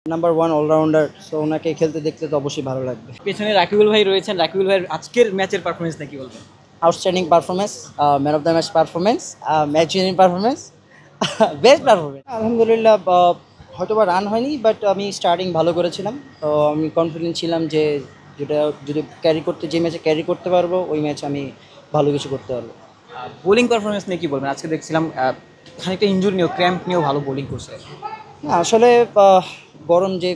Number one allrounder, so ওনাকে খেলতে দেখতে তো অবশ্যই ভালো লাগবে। পেছনে রাকিবুল ভাই রয়েছেন, রাকিবুল ভাইয়ের আজকের ম্যাচের পারফরমেন্স নাকি বলবেন? Outstanding performance, man of the match performance, match winning performance, best performance. আলহামদুলিল্লাহ, হয়তো বা রান হয়নি, বাট আমি স্টার্টিং ভালো করেছিলাম। তো আমি কনফিডেন্ট ছিলাম যে যেটা যদি যে ম্যাচে ক্যারি করতে পারবো ওই ম্যাচ আমি ভালো কিছু করতে পারবো। বোলিং পারফরমেন্স নিয়ে কি বলবেন? আজকে দেখছিলাম খানিকটা ইনজুরি নিয়েও, ক্র্যাম্প নিয়েও ভালো বোলিং করছে। না আসলে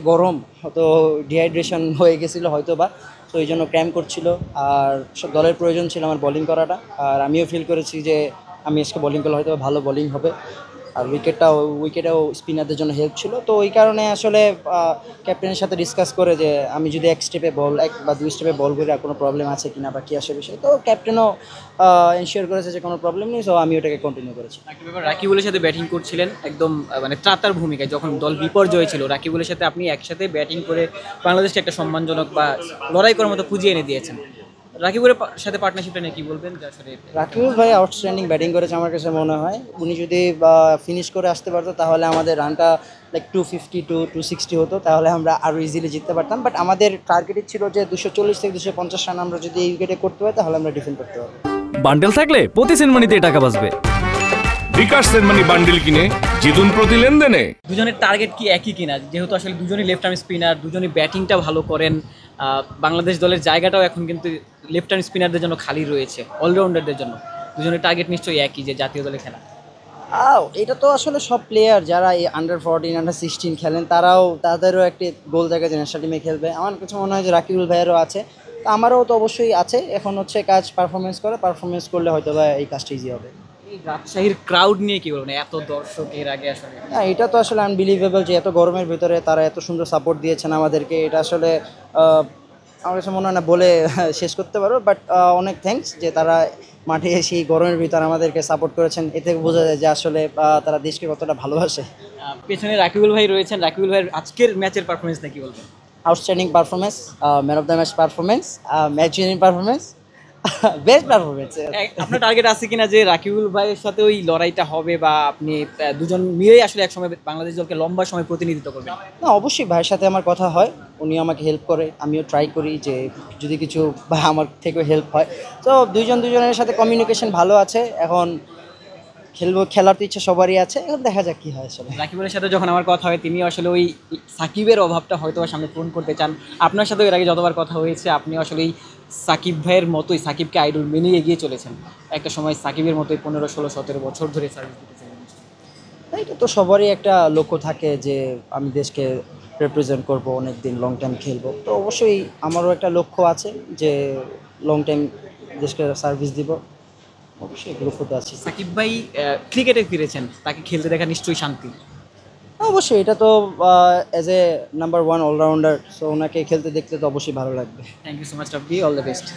গরম হয়তো ডিহাইড্রেশন হয়ে গেছিলো হয়তো বা, তো এই জন্য ক্র্যাম্প করছিল। আর সব দলের প্রয়োজন ছিল আমার বোলিং করাটা, আর আমিও ফিল করেছি যে আমি আজকে বোলিং করলে হয়তো ভালো বোলিং হবে। আর উইকেটেও স্পিনারদের জন্য হেল্প ছিল, তো ওই কারণে আসলে ক্যাপ্টেনের সাথে ডিসকাস করে যে আমি যদি এক বা দুই স্টেপে বল করি আর কোনো প্রবলেম আছে কিনা বা কী আসে বিষয়, তো ক্যাপ্টেনও এনশিওর করেছে যে কোনো প্রবলেম নেই, সো আমি ওটাকে কন্টিনিউ করেছি। রাকিবুলের সাথে ব্যাটিং করছিলেন একদম মানে ত্রাতার ভূমিকায়, যখন দল বিপর্যয় ছিল রাকিবুলের সাথে আপনি একসাথে ব্যাটিং করে বাংলাদেশকে একটা সম্মানজনক বা লড়াই করার মতো পুঁজি এনে দিয়েছেন। রাকিবুলের সাথে পার্টনারশিপটা নিয়ে কি বলবেন? যে আসলে রাকিবুল ভাই আউটস্ট্যান্ডিং ব্যাটিং করেছে আমার কাছে মনে হয়। উনি যদি ফিনিশ করে আসতে পারতো তাহলে আমাদের রানটা লাইক 250 টু 260 হতো, তাহলে আমরা আরও ইজিলি জিততে পারতাম। বাট আমাদের টার্গেটই ছিল যে 240 থেকে 250 রান আমরা যদি এই উইকেটে করতে পারি তাহলে আমরা ডিফেন্ড করতে পারবো। বান্ডেল থাকলে প্রতি সেনমানিতে টাকা বাঁচবে। বিকাশ সেনমানি বান্ডেল কিনে জিতুন প্রতি লেনদেনে। দুজনের টার্গেট কি একই কিনা? যেহেতু আসলে দুজনই লেফট আর্ম স্পিনার, দুজনই ব্যাটিংটা ভালো করেন। বাংলাদেশ দলের জায়গাটাও এখন কিন্তু লেফট আর্ম স্পিনারদের জন্য খালি রয়েছে, অলরাউন্ডারদের জন্য। দুজনের টার্গেট নিশ্চয়ই একই, যে জাতীয় দলে খেলা। এটা তো আসলে সব প্লেয়ার যারা এই আন্ডার 14 আন্ডার 16 খেলেন তাদেরও একটি গোল থাকে যে ন্যাশনাল টিমে খেলবে। আমার কাছে মনে হয় যে রাকিবুল ভাইয়েরও আছে, তো আমারও তো অবশ্যই আছে। এখন হচ্ছে কাজ পারফরমেন্স করলে হয়তো বা এই কাজটা ইজি হবে। এই রাজশাহীর ক্রাউড নিয়ে কি বলবেন? এত দর্শক এর আগে আসলে না, এটা তো আসলে আনবিলিভেবল যে এত গরমের ভিতরে তারা এত সুন্দর সাপোর্ট দিয়েছেন আমাদেরকে। এটা আসলে আমার কাছে মনে হয় না বলে শেষ করতে পারবো, বাট অনেক থ্যাঙ্কস যে তারা মাঠে এসে এই গরমের ভিতরে আমাদেরকে সাপোর্ট করেছেন। এতে বোঝা যায় যে আসলে তারা দেশকে কতটা ভালোবাসে। পেছনে রাকিবুল ভাই রয়েছেন, রাকিবুল ভাইয়ের আজকের ম্যাচের পারফরমেন্স নাকি বলবেন? Outstanding performance, man of the match performance, match winning performance, best performance. আপনার টার্গেট আছে কিনা যে রাকিবুল ভাইয়ের সাথে ওই লড়াইটা হবে, বা আপনি দুজন মিলেই আসলে একসময় বাংলাদেশ দলকে লম্বা সময় প্রতিনিধিত্ব করবেন? না, অবশ্যই ভাইয়ের সাথে আমার কথা হয়, উনি আমাকে হেল্প করে, আমিও ট্রাই করি যে যদি কিছু বা আমার থেকেও হেল্প হয়। তো দুজনের সাথে কমিউনিকেশন ভালো আছে। এখন খেলার তো ইচ্ছা সবারই আছে, এখন দেখা যাক কী হয় আসলে। রাকিবুলের সাথে যখন আমার কথা হয়, তিনি আসলে ওই সাকিবের অভাবটা হয়তো সামনে পূরণ করতে চান। আপনার সাথে এর আগে যতবার কথা হয়েছে, আপনি আসলে এই সাকিব ভাইয়ের মতোই সাকিবকে আইডল মেনে এগিয়ে চলেছেন। একটা সময় সাকিবের মতোই 15, 16, 17 বছর ধরে সার্ভিস দিতেছেন। এটা তো সবারই একটা লক্ষ্য থাকে যে আমি দেশকে রিপ্রেজেন্ট করব, অনেক দিন লং টাইম খেলবো। তো অবশ্যই আমারও একটা লক্ষ্য আছে যে লং টাইম দেশকে সার্ভিস দিব। অবশ্যই লক্ষ্য তো আছে। সাকিব ভাই ক্রিকেটে ফিরেছেন, তাকে খেলতে দেখা নিশ্চয়ই শান্তি। অবশ্যই এটা তো as a number one allrounder, so ওনাকে খেলতে দেখতে তো অবশ্যই ভালো লাগবে। Thank you so much Rabbi, all the best.